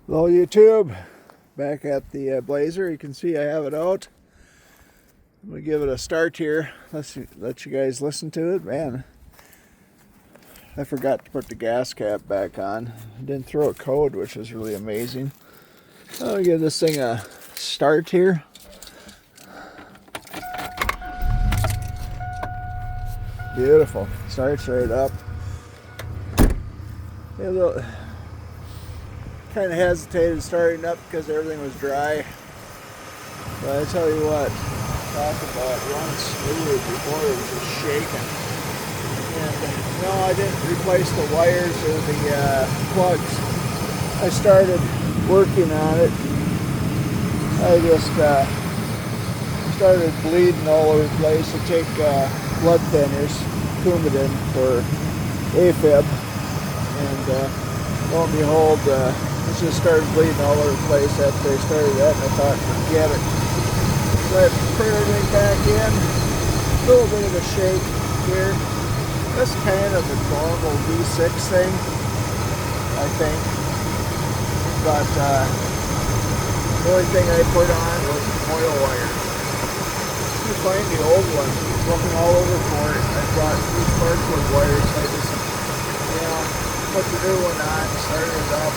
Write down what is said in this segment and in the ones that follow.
Hello YouTube, back at the Blazer. You can see I have it out. I'm going to give it a start here. Let you guys listen to it. Man, I forgot to put the gas cap back on. I didn't throw a code, which is really amazing. I'm going to give this thing a start here. Beautiful. Starts right up. A little kind of hesitated starting up because everything was dry. But I tell you what, talk about running smooth before it was just shaking. And no, I didn't replace the wires or the plugs. I started working on it. I just started bleeding all over the place. I take blood thinners, Coumadin for AFib, and lo and behold, it just started bleeding all over the place after I started that, and I thought, forget it. So I put everything back in. A little bit of a shake here. That's kind of a normal V6 thing, I think. But the only thing I put on was oil wire. You find the old one, looking all over for it. I brought 2 spark plug wires. I just, put the new one on, started it up.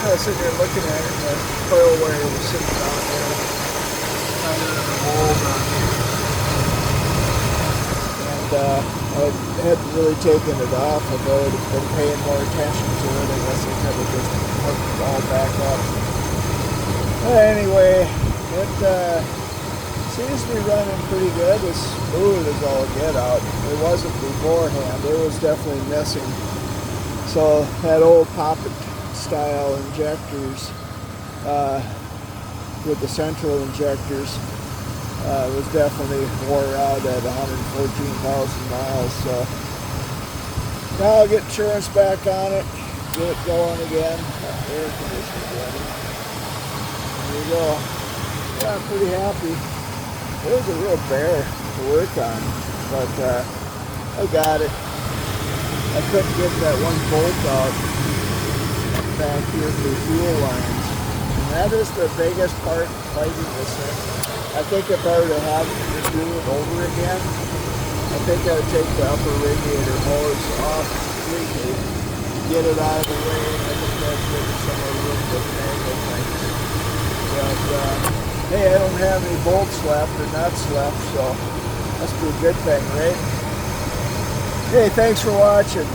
I was sitting there looking at it, and the coil wire was sitting down there, kind of in a mold on me. And I hadn't really taken it off. If I would have been paying more attention to it, I guess I could have just hooked it all back up. But anyway, it seems to be running pretty good, as smooth as all get out. It wasn't beforehand. It was definitely missing. So that old poppet style injectors with the central injectors was definitely wore out at 114,000 miles. So now I'll get insurance back on it, get it going again. Air conditioning running. There you go. Yeah, I'm pretty happy. It was a real bear to work on, but I got it. I couldn't get that one bolt out back here for fuel lines. And that is the biggest part of fighting this thing. I think if I were to have it do it over again, I think I would take the upper radiator hose off completely, get it out of the way, and I think that'd give it some more room to mangle things. But hey, I don't have any bolts left or nuts left, so that's a pretty good thing, right? Hey, thanks for watching.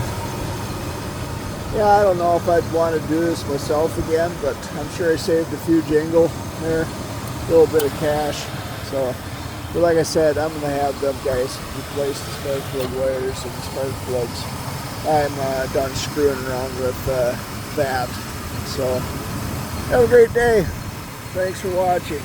Yeah, I don't know if I'd want to do this myself again, but I'm sure I saved a few jingle there, a little bit of cash. So, but like I said, I'm going to have them guys replace the spark plug wires and the spark plugs. I'm done screwing around with that. So, have a great day. Thanks for watching.